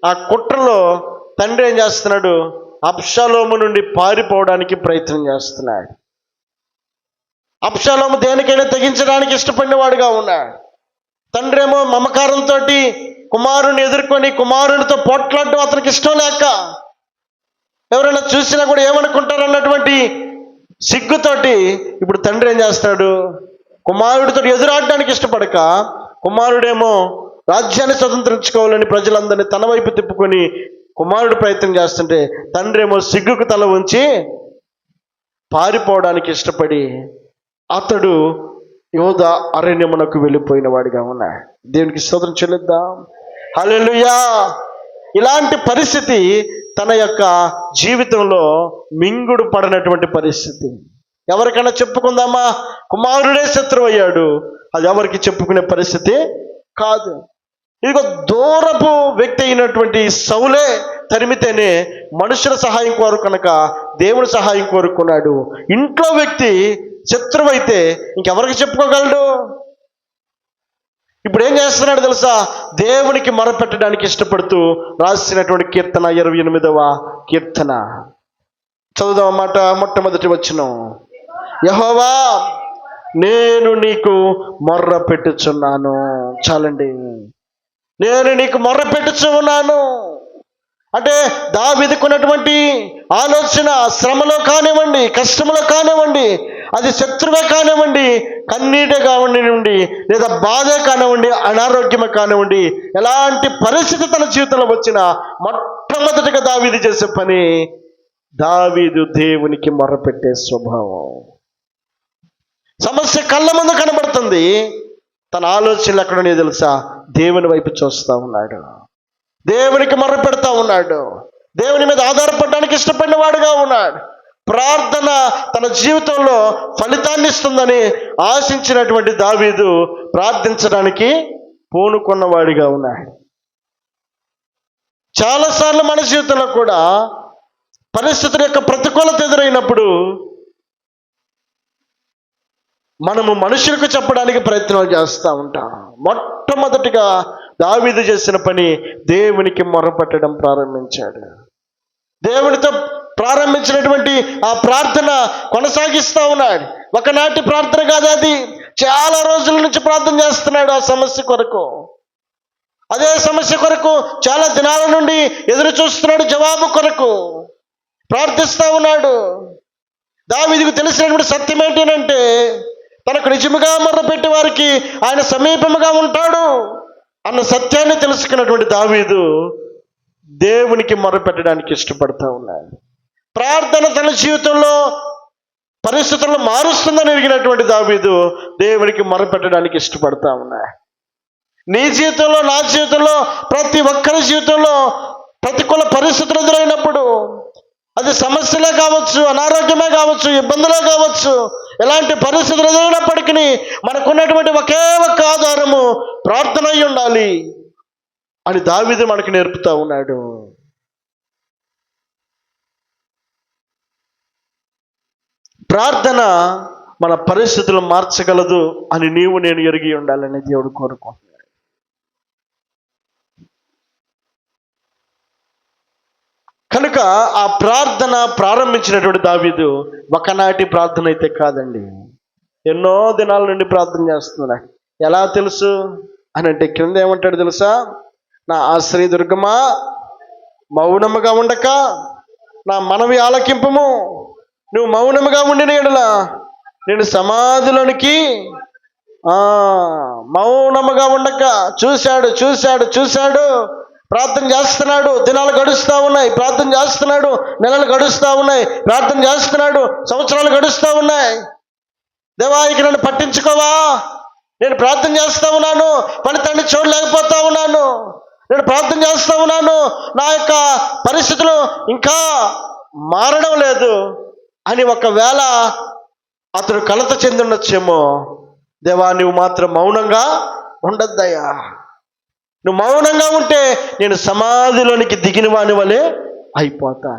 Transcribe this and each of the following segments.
ఆ కుట్రలో తండ్రి ఏం చేస్తున్నాడు? అబ్షాలోము నుండి పారిపోవడానికి ప్రయత్నం చేస్తున్నాడు. అబ్షాలోము దేనికైనా తెగించడానికి ఇష్టపడినవాడుగా ఉన్నాడు. తండ్రి ఏమో మమకారంతో కుమారుని ఎదుర్కొని కుమారునితో పోట్లాడడం అతనికి ఇష్టం లేక, ఎవరైనా చూసినా కూడా ఏమనుకుంటారు అన్నటువంటి సిగ్గుతోటి ఇప్పుడు తండ్రి ఏం చేస్తాడు? కుమారుడితో ఎదురాడడానికి ఇష్టపడక, కుమారుడేమో రాజ్యాన్ని స్వతంత్రించుకోవాలని ప్రజలందరినీ తన వైపు తిప్పుకొని కుమారుడు ప్రయత్నం చేస్తుంటే, తండ్రి ఏమో సిగ్గుకు తల ఉంచి పారిపోవడానికి ఇష్టపడి అతడు యోధ అరణ్యమునకు వెళ్ళిపోయిన వాడిగా ఉన్నాడు. దేవునికి స్తోత్రం చెల్లిద్దాం. హల్లెలూయా. ఇలాంటి పరిస్థితి తన యొక్క జీవితంలో మింగుడు పడినటువంటి పరిస్థితి. ఎవరికైనా చెప్పుకుందామా? కుమారుడే శత్రువు అయ్యాడు. అది ఎవరికి చెప్పుకునే పరిస్థితి కాదు. ఇదిగో దూరపు వ్యక్తి అయినటువంటి సౌలే తరిమితేనే మనుషుల సహాయం కోరు కనుక దేవుని సహాయం కోరుకున్నాడు. ఇంట్లో వ్యక్తి శత్రువు అయితే ఇంకెవరికి చెప్పుకోగలడు? ఇప్పుడు ఏం చేస్తున్నాడు తెలుసా? దేవునికి మొరపెట్టడానికి ఇష్టపడుతూ రాసినటువంటి కీర్తన 28వ కీర్తన చదువుదాం మాట. మొట్టమొదటి వచనం, యెహోవా నేను నీకు మొర్ర పెట్టుచున్నాను. చాలండి, నేను నీకు మొర్ర పెట్టుచు ఉన్నాను. అంటే దావీదుకున్నటువంటి ఆలోచన శ్రమలో కానివ్వండి, కష్టంలో కానివ్వండి, అది శత్రువే కానివ్వండి, కన్నీటే కానివ్వండి, లేదా బాధే కానివ్వండి, అనారోగ్యమే కానివ్వండి, ఎలాంటి పరిస్థితి తన జీవితంలో వచ్చినా మొట్టమొదటిగా దావీదు చేసే పని, దావీదు దేవునికి మొర్రపెట్టే స్వభావం. సమస్య కళ్ళ ముందు కనబడుతుంది, తన ఆలోచనలు ఎక్కడున్నాయో తెలుసా? దేవుని వైపు చూస్తూ ఉన్నాడు, దేవునికి మొర్ర పెడతా ఉన్నాడు, దేవుని మీద ఆధారపడడానికి ఇష్టపడిన వాడుగా ఉన్నాడు. ప్రార్థన తన జీవితంలో ఫలితాన్ని ఇస్తుందని ఆశించినటువంటి దావీదు ప్రార్థించడానికి పూనుకున్నవాడిగా ఉన్నాడు. చాలాసార్లు మన జీవితంలో కూడా పరిస్థితుల యొక్క ప్రతికూలత ఎదురైనప్పుడు మనము మనుషులకు చెప్పడానికి ప్రయత్నాలు చేస్తూ ఉంటాం. మొట్టమొదటిగా దావీదు చేసిన పని దేవునికి మొరపెట్టడం ప్రారంభించాడు. దేవునితో ప్రారంభించినటువంటి ఆ ప్రార్థన కొనసాగిస్తూ ఉన్నాడు. ఒకనాటి ప్రార్థన కాదు అది, చాలా రోజుల నుంచి ప్రార్థన చేస్తున్నాడు ఆ సమస్య కొరకు. అదే సమస్య కొరకు చాలా దినాల నుండి ఎదురు చూస్తున్నాడు, జవాబు కొరకు ప్రార్థిస్తూ ఉన్నాడు. దావీదుకు తెలిసినటువంటి సత్యం ఏంటంటే, తనకు నిజముగా మొర్రపెట్టే వారికి ఆయన సమీపముగా ఉంటాడు అన్న సత్యాన్ని తెలుసుకున్నటువంటి దావీదు దేవునికి మొర్రపెట్టడానికి ఇష్టపడతా ఉన్నాడు. ప్రార్థన తన జీవితంలో పరిస్థితులను మారుస్తుందని ఎరిగినటువంటి దావీదు దేవునికి మొర్రపెట్టడానికి ఇష్టపడతా ఉన్నాడు. నీ జీవితంలో, నా జీవితంలో, ప్రతి ఒక్కరి జీవితంలో ప్రతికూల పరిస్థితులు ఎదురైనప్పుడు, అది సమస్యలే కావచ్చు, అనారోగ్యమే కావచ్చు, ఇబ్బందులే కావచ్చు, ఎలాంటి పరిస్థితులు ఎదురైనప్పటికీ మనకున్నటువంటి ఒకే ఒక్క ఆధారము ప్రార్థన అయి ఉండాలి అని దావీదు మనకు నేర్పుతా ఉన్నాడు. ప్రార్థన మన పరిస్థితులు మార్చగలదు అని నీవు నేను ఎరిగి ఉండాలని దేవుడు కోరుకుంటున్నాడు. కనుక ఆ ప్రార్థన ప్రారంభించినటువంటి దావీదు ఒకనాటి ప్రార్థన అయితే కాదండి, ఎన్నో దినాల నుండి ప్రార్థన చేస్తున్నాడు. ఎలా తెలుసు అని అంటే, క్రింద ఏమంటాడు తెలుసా? నా ఆశ్రయ దుర్గమా, మౌనముగా ఉండక నా మనవి ఆలకింపము. నువ్వు మౌనముగా ఉండిన యెడల నేను సమాధిలోనికి మౌనముగా ఉండక చూశాడు చూశాడు చూశాడు ప్రార్థన చేస్తున్నాడు. దినాలు గడుస్తూ ఉన్నాయి, ప్రార్థన చేస్తున్నాడు. నెలలు గడుస్తూ ఉన్నాయి, ప్రార్థన చేస్తున్నాడు. సంవత్సరాలు గడుస్తూ ఉన్నాయి. దేవా, ఇక నన్ను పట్టించుకోవా? నేను ప్రార్థన చేస్తూ ఉన్నాను, ఫలితాన్ని చూడలేకపోతా ఉన్నాను. నేను ప్రార్థన చేస్తూ ఉన్నాను, నా యొక్క పరిస్థితులు ఇంకా మారడం లేదు అని ఒకవేళ అతడు కలత చెంది ఉండొచ్చేమో. దేవా, నువ్వు మాత్రం మౌనంగా ఉండద్దయ్యా. నువ్వు మౌనంగా ఉంటే నేను సమాధిలోనికి దిగిన వాని వలె అయిపోతా.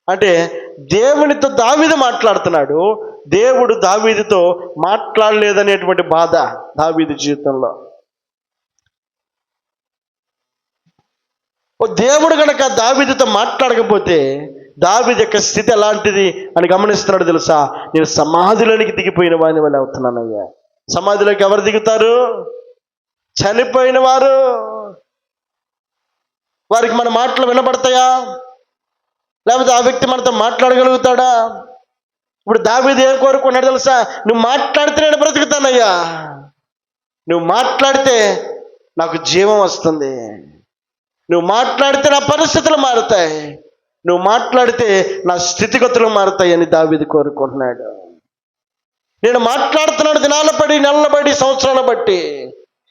అంటే దేవునితో దావీదు మాట్లాడుతున్నాడు, దేవుడు దావీదుతో మాట్లాడలేదనేటువంటి బాధ దావీదు జీవితంలో. ఓ దేవుడు గనక దావీదుతో మాట్లాడకపోతే దావీదు యొక్క స్థితి ఎలాంటిది అని గమనిస్తున్నాడు తెలుసా? నేను సమాధిలోనికి దిగిపోయిన వాని వల్ల అవుతున్నానయ్యా. సమాధిలోకి ఎవరు దిగుతారు? చనిపోయిన వారు. వారికి మన మాటలు వినబడతాయా? లేకపోతే ఆ వ్యక్తి మనతో మాట్లాడగలుగుతాడా? ఇప్పుడు దావీదు ఏం కోరుకున్నాడు తెలుసా? నువ్వు మాట్లాడితే నేను బ్రతుకుతానయ్యా, నువ్వు మాట్లాడితే నాకు జీవం వస్తుంది, నువ్వు మాట్లాడితే నా పరిస్థితులు మారుతాయి, నువ్వు మాట్లాడితే నా స్థితిగతులు మారుతాయి అని దావీదు కోరుకుంటున్నాడు. నేను మాట్లాడుతున్నాడు దినాల బడి, నెలల బడి, సంవత్సరాల బట్టి.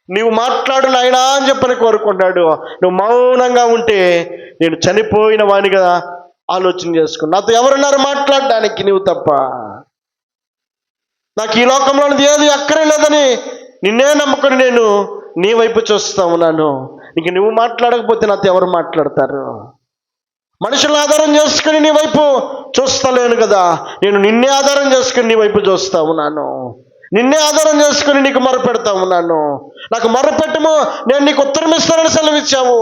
నీవు మాట్లాడు నాయనా అని చెప్పని కోరుకుంటాడు. నువ్వు మౌనంగా ఉంటే నేను చనిపోయిన వానిగా ఆలోచన చేసుకున్నా. నాతో ఎవరున్నారు మాట్లాడడానికి? నీవు తప్ప. నాకు ఈ లోకంలో ఏది అక్కర్లేదని నిన్నే నమ్ముకొని నేను నీ వైపు చూస్తా ఉన్నాను. ఇంక నువ్వు మాట్లాడకపోతే నాతో ఎవరు మాట్లాడతారు? మనుషులను ఆధారం చేసుకుని నీ వైపు చూస్తలేను కదా, నేను నిన్నే ఆధారం చేసుకుని నీ వైపు చూస్తా ఉన్నాను. నిన్నే ఆధారం చేసుకుని నీకు మొరపెడతా ఉన్నాను. నాకు మొరపెట్టము, నేను నీకు ఉత్తరం ఇస్తానని సెలవిచ్చావు.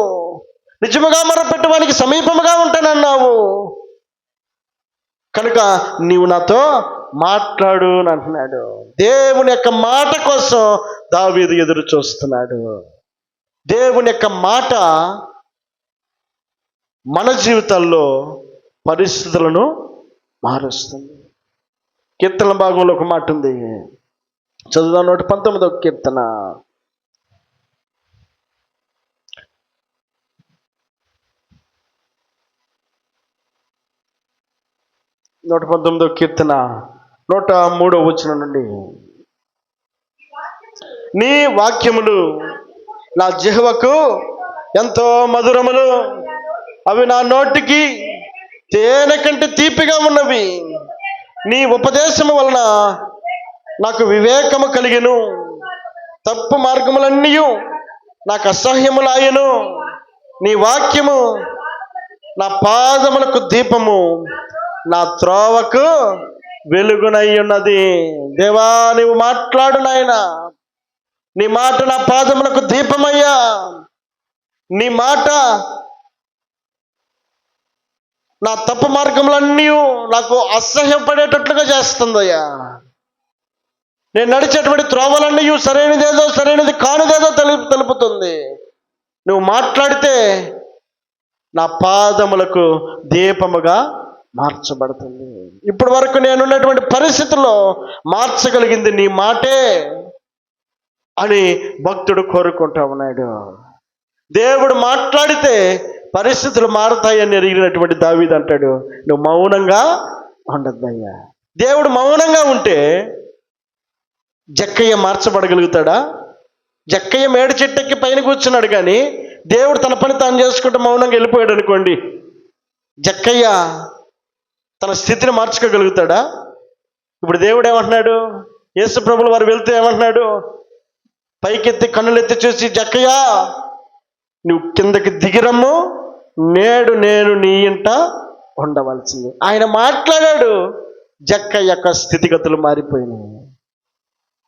నిజముగా మొరపెట్టు వానికి సమీపముగా ఉంటానన్నావు. కనుక నీవు నాతో మాట్లాడు అని అంటున్నాడు. దేవుని యొక్క మాట కోసం దావీదు ఎదురు చూస్తున్నాడు. దేవుని యొక్క మాట మన జీవితాల్లో పరిస్థితులను మారుస్తుంది. కీర్తన భాగంలో ఒక మాట ఉంది, చదువుదాం. 119వ కీర్తన 119వ కీర్తన 103వ వచనం నుండి, నీ వాక్యములు నా జిహ్వకు ఎంతో మధురములు, అవి నా నోటికి తేనె కంటే తీపిగా ఉన్నవి. నీ ఉపదేశము వలన నాకు వివేకము కలిగెను, తప్పు మార్గములన్నీ నాకు అసహ్యములాయెను. నీ వాక్యము నా పాదములకు దీపము, నా త్రోవకు వెలుగునై ఉన్నది. దేవా, నీవు మాట్లాడు నాయనా. నీ మాట నా పాదములకు దీపమయ్యా. నీ మాట నా తప్పు మార్గములన్నీ నాకు అసహ్యపడేటట్లుగా చేస్తుందయ్యా. నేను నడిచేటువంటి త్రోవలన్నీ సరైనదేదో సరైనది కానిదేదో తెలుపుతుంది. నువ్వు మాట్లాడితే నా పాదములకు దీపముగా మార్చబడుతుంది. ఇప్పటి వరకు నేనున్నటువంటి పరిస్థితుల్లో మార్చగలిగింది నీ మాటే అని భక్తుడు కోరుకుంటా ఉన్నాడు. దేవుడు మాట్లాడితే పరిస్థితులు మారుతాయని ఎరిగినటువంటి దావీదు అంటాడు, నువ్వు మౌనంగా ఉండద్దయ్యా. దేవుడు మౌనంగా ఉంటే జక్కయ్య మార్చబడగలుగుతాడా? జక్కయ్య మేడి చెట్టెక్కి పైన కూర్చున్నాడు, కానీ దేవుడు తన పని తాను చేసుకుంటూ మౌనంగా వెళ్ళిపోయాడు అనుకోండి, జక్కయ్య తన స్థితిని మార్చుకోగలుగుతాడా? ఇప్పుడు దేవుడు ఏమంటున్నాడు? యేసు ప్రభువుల వారు వెళ్తే ఏమంటున్నాడు? పైకెత్తి కన్నులెత్తి చూసి, జక్కయ్య నువ్వు కిందకి దిగిరమ్ము, నేడు నేను నీ ఇంట ఉండవలసింది. ఆయన మాట్లాడాడు, జక్కయ్య యొక్క స్థితిగతులు మారిపోయినాయి.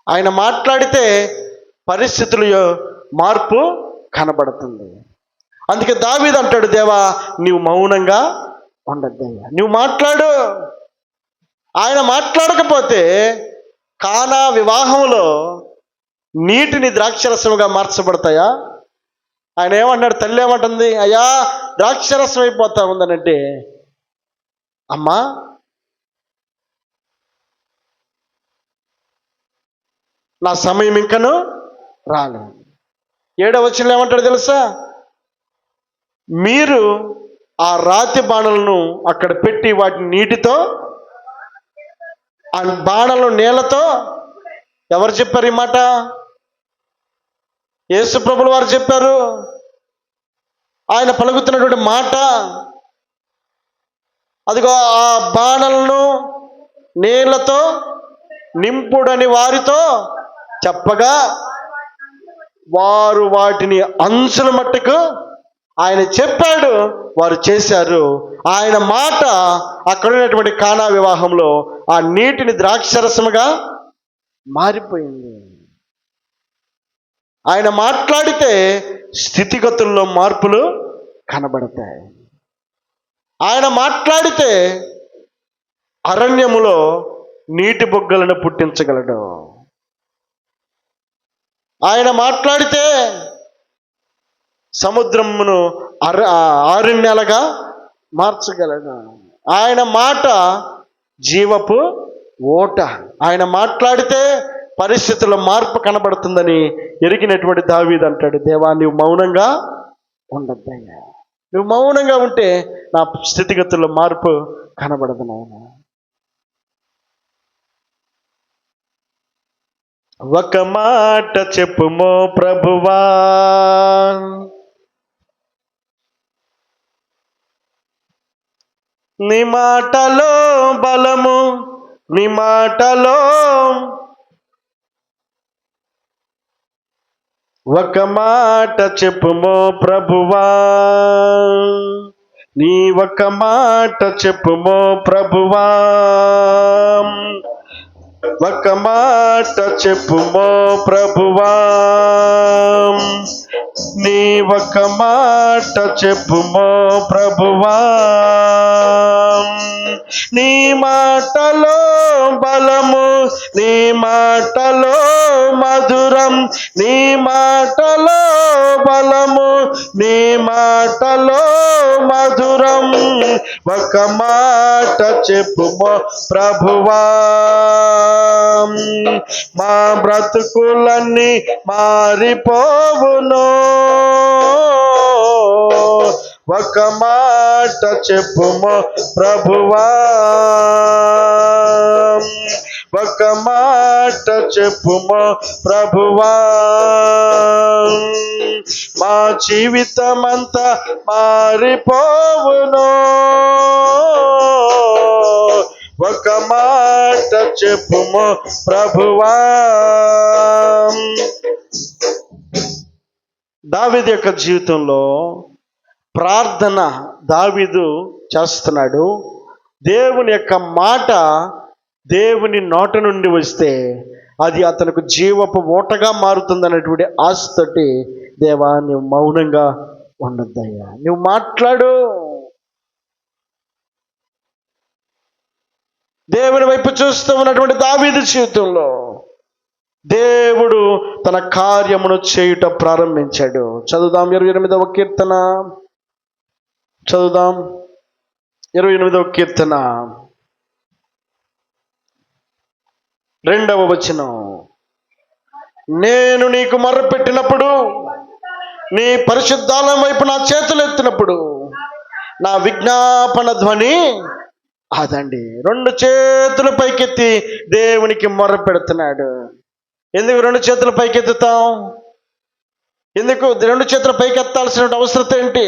ఆయన మాట్లాడితే పరిస్థితులు మార్పు కనబడుతుంది. అందుకే దావీదు అంటాడు, దేవా నీవు మౌనంగా ఉండద్దయ్యా, నువ్వు మాట్లాడు. ఆయన మాట్లాడకపోతే కానా వివాహంలో నీటిని ద్రాక్షరసముగా మార్చబడతాయా? ఆయన ఏమంటాడు? తల్లి ఏమంటుంది? అయ్యా ద్రాక్షరసం అయిపోతా ఉందనంటే, అమ్మా నా సమయం ఇంకను రాలేదు. 7వ వచనంలో ఏమంటాడు తెలుసా? మీరు ఆ రాతి బాణలను అక్కడ పెట్టి వాటిని నీటితో, ఆ బాణలు నీళ్లతో, ఎవరు చెప్పారు ఈ మాట? యేసు ప్రభువుల వారు చెప్పారు. ఆయన పలుకుతున్నటువంటి మాట అదిగో, ఆ బాణలను నీళ్లతో నింపుడని వారితో చెప్పగా వారు వాటిని అంచుల మట్టుకు ఆయన చెప్పాడు, వారు చేశారు. ఆయన మాట అక్కడ ఉన్నటువంటి కానా వివాహంలో ఆ నీటిని ద్రాక్షరసముగా మారిపోయింది. ఆయన మాట్లాడితే స్థితిగతుల్లో మార్పులు కనబడతాయి. ఆయన మాట్లాడితే అరణ్యములో నీటి బొగ్గలను పుట్టించగలడు. ఆయన మాట్లాడితే సముద్రమును ఆరణ్యాలుగా మార్చగలడు. ఆయన మాట జీవపు ఓట. ఆయన మాట్లాడితే పరిస్థితుల్లో మార్పు కనబడుతుందని ఎరిగినటువంటి దావీదు అంటాడు, దేవా నువ్వు మౌనంగా ఉండద్దయ్యా, నువ్వు మౌనంగా ఉంటే నా స్థితిగతుల్లో మార్పు కనబడదు నాయన. ఒక మాట చెప్పుమో ప్రభువా, నీ మాటలో బలము, నీ మాటలో ఒక మాట చెప్పుమో ప్రభువా, నీ ఒక మాట చెప్పుమో ప్రభువా, ఒక మాట చెప్పుమో ప్రభువా, నీ ఒక మాట చెప్పుమో ప్రభువా, నీ మాటలో బలము, నీ మాటలో మధురం, నీ మాటలో బలము, నీ మాటలో మధురం, ఒక మాట చెప్పుమో ప్రభువా, మా బ్రతుకులన్నీ మారిపోవును, ఒక మాట చెప్పుమో ప్రభువా, ఒక మాట చెప్పుమో ప్రభువా, మా జీవితమంతా మారిపోవును, ఒక మాట చెప్పుమో ప్రభువా. దావీదు యొక్క జీవితంలో ప్రార్థన దావీదు చేస్తున్నాడు. దేవుని యొక్క మాట దేవుని నోట నుండి వస్తే అది అతనికి జీవపు ఓటగా మారుతుందనేటువంటి ఆశతోటి, దేవా నువ్వు మౌనంగా ఉండొద్దయ్యా, నువ్వు మాట్లాడు. దేవుని వైపు చూస్తూ ఉన్నటువంటి దావీదు జీవితంలో దేవుడు తన కార్యమును చేయుట ప్రారంభించాడు. చదువుదాం 28వ కీర్తన, చదువుదాం 28వ కీర్తన 2వ వచనం. నేను నీకు మొర్రపెట్టినప్పుడు, నీ పరిశుద్ధాలయం వైపు నా చేతులు ఎత్తినప్పుడు నా విజ్ఞాపన ధ్వని అదండి. 2 చేతులు పైకెత్తి దేవునికి మొర్ర పెడుతున్నాడు. ఎందుకు 2 చేతులు పైకెత్తుతాం? ఎందుకు 2 చేతులు పైకెత్తాల్సిన అవసరం ఏంటి?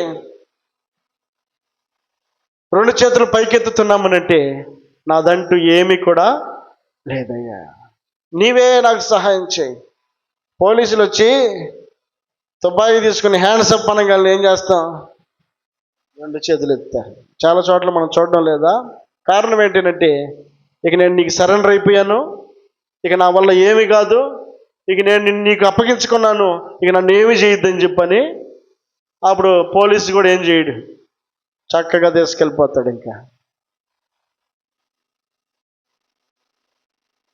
2 చేతులు పైకెత్తుతున్నామనంటే నాదంటూ ఏమీ కూడా లేదయ్యా, నీవే నాకు సహాయం చేయి. పోలీసులు వచ్చి తుపాకీ తీసుకుని హ్యాండ్స్ అప్ అనగానే ఏం చేస్తాం? 2 చేతులు ఎత్తారు. చాలా చోట్ల మనం చూడడం లేదా? కారణం ఏంటంటే, ఇక నేను నీకు సరెండర్ అయిపోయాను, ఇక నా వల్ల ఏమి కాదు, ఇక నేను నీకు అప్పగించుకున్నాను, ఇక నన్ను ఏమి చేయొద్దని చెప్పని అప్పుడు పోలీసు కూడా ఏం చేయడు, చక్కగా తీసుకెళ్ళిపోతాడు. ఇంకా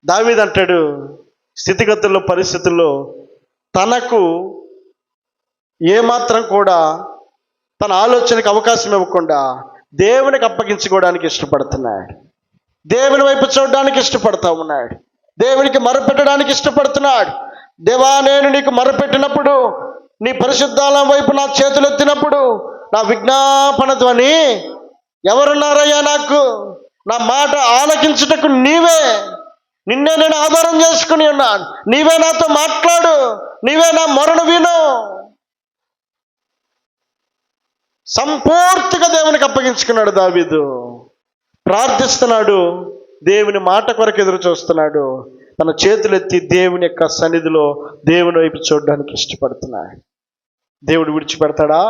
దావీదు అంటాడు, స్థితిగతుల్లో పరిస్థితుల్లో తనకు ఏమాత్రం కూడా తన ఆలోచనకు అవకాశం ఇవ్వకుండా దేవునికి అప్పగించుకోవడానికి ఇష్టపడుతున్నాడు. దేవుని వైపు చూడడానికి ఇష్టపడతా ఉన్నాడు. దేవునికి మొరపెట్టడానికి ఇష్టపడుతున్నాడు. దేవా నేను నీకు మొరపెట్టినప్పుడు, నీ పరిశుద్ధాలయం వైపు నా చేతులు ఎత్తినప్పుడు నా విజ్ఞాపన ధ్వని ఎవరున్నారయ్యా? నాకు నా మాట ఆలకించుటకు నీవే, నిన్నే నేను ఆధారం చేసుకుని ఉన్నాను, నీవే నాతో మాట్లాడు, నీవే నా మొరను విను. సంపూర్తిగా దేవునికి అప్పగించుకున్నాడు దావీదు. ప్రార్థిస్తున్నాడు, దేవుని మాట కొరకు ఎదురు చూస్తున్నాడు. తన చేతులెత్తి దేవుని యొక్క సన్నిధిలో దేవుని వైపు చూడడానికి ఇష్టపడుతున్నాడు. దేవుడు విడిచిపెడతాడా?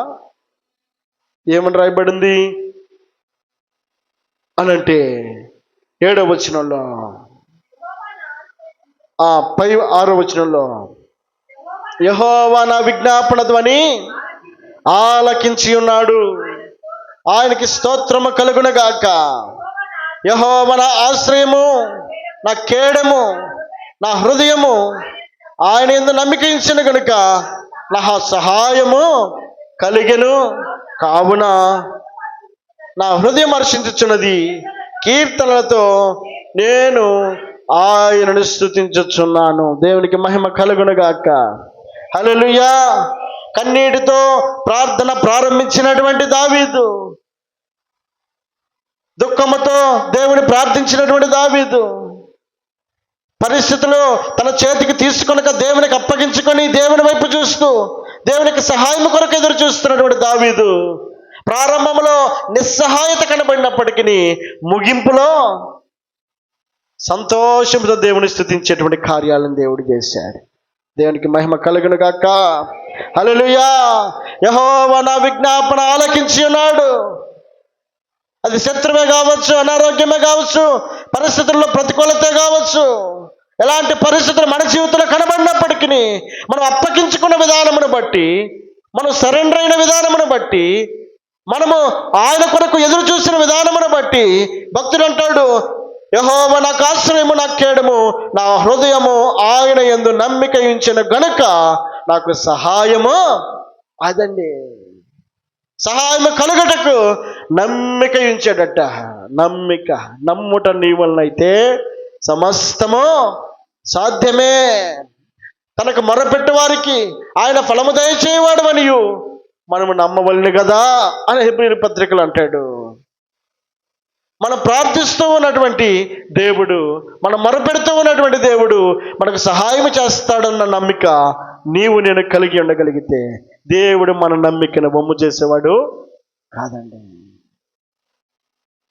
ఏమని రాయబడింది అనంటే 7వ వచనంలో, 6వ వచనంలో, యెహోవా నా విజ్ఞాపన ధ్వని ఆలకించి ఉన్నాడు. ఆయనకి స్తోత్రము కలుగునగాక. యెహోవా నా ఆశ్రయము, నా కేడము, నా హృదయము, ఆయన యందు నమ్మిక ఉంచిన గనుక నా సహాయము కలిగెను. కావున నా హృదయం హర్షించుచున్నది, కీర్తనలతో నేను ఆయనను స్తుతించుచున్నాను. దేవునికి మహిమ కలుగునగాక. హల్లెలూయా. కన్నీటితో ప్రార్థన ప్రారంభించినటువంటి దావీదు, దుఃఖముతో దేవుని ప్రార్థించినటువంటి దావీదు, పరిస్థితులు తన చేతికి తీసుకొనక దేవునికి అప్పగించుకొని దేవుని వైపు చూస్తూ దేవునికి సహాయం కొరకు ఎదురు చూస్తున్నటువంటి దావీదు ప్రారంభంలో నిస్సహాయత కనబడినప్పటికీ ముగింపులో సంతోషంతో దేవుని స్తుతించేటువంటి కార్యాలను దేవుడు చేశాడు. దేవునికి మహిమ కలుగును గాక. హల్లెలూయా. యెహోవా నా విజ్ఞాపన ఆలకించి ఉన్నాడు. అది శత్రువే కావచ్చు, అనారోగ్యమే కావచ్చు, పరిస్థితుల్లో ప్రతికూలత కావచ్చు, ఎలాంటి పరిస్థితులు మన జీవితంలో కనబడినప్పటికీ మనం అప్పగించుకున్న విధానమును బట్టి, మనం సరెండర్ అయిన విధానమును బట్టి, మనము ఆయన కొరకు ఎదురు చూసిన విధానమును బట్టి భక్తుడు అంటాడు, యెహోవా నాకు ఆశ్రయము, నా కేడము, నా హృదయము ఆయన యందు నమ్మిక ఉంచిన గనుక నాకు సహాయము. అదండి సహాయము కలుగుటకు నమ్మిక ఉంచాడట. నమ్మిక, నమ్ముట నీ వలనైతే సమస్తము సాధ్యమే. తనకు మొరపెట్టు వారికి ఆయన ఫలము దయచేయవాడు అనియు మనము నమ్మవలను కదా అని హెబ్రీయుల పత్రికలు అంటాడు. మనం ప్రార్థిస్తూ ఉన్నటువంటి దేవుడు, మనం మొరపెడుతూ ఉన్నటువంటి దేవుడు మనకు సహాయం చేస్తాడన్న నమ్మిక నీవు నేను కలిగి ఉండగలిగితే దేవుడు మన నమ్మికను బొమ్ము చేసేవాడు కాదండి.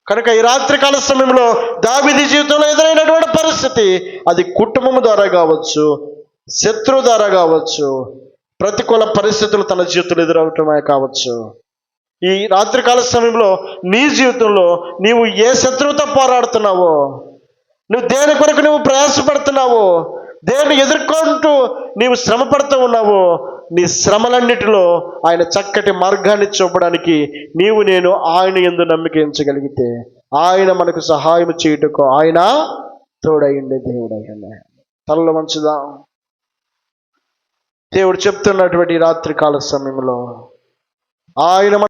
కనుక ఈ రాత్రికాల సమయంలో దావీదు జీవితంలో ఎదురైనటువంటి పరిస్థితి, అది కుటుంబం ద్వారా కావచ్చు, శత్రువు ద్వారా కావచ్చు, ప్రతికూల పరిస్థితులు తన జీవితంలో ఎదురవటమే కావచ్చు. ఈ రాత్రికాల సమయంలో నీ జీవితంలో నీవు ఏ శత్రువుతో పోరాడుతున్నావో, నువ్వు దేని కొరకు నువ్వు ప్రయాసపడుతున్నావో, దేన్ని ఎదుర్కొంటూ నీవు శ్రమ పడుతూ ఉన్నావో, నీ శ్రమలన్నిటిలో ఆయన చక్కటి మార్గాన్ని చూపడానికి నీవు నేను ఆయన యందు నమ్మిక ఉంచగలిగితే ఆయన మనకు సహాయం చేయుటకు ఆయన తోడైండే దేవుడైన. తలలో మంచిదా. దేవుడు చెప్తున్నటువంటి రాత్రికాల సమయంలో ఆయన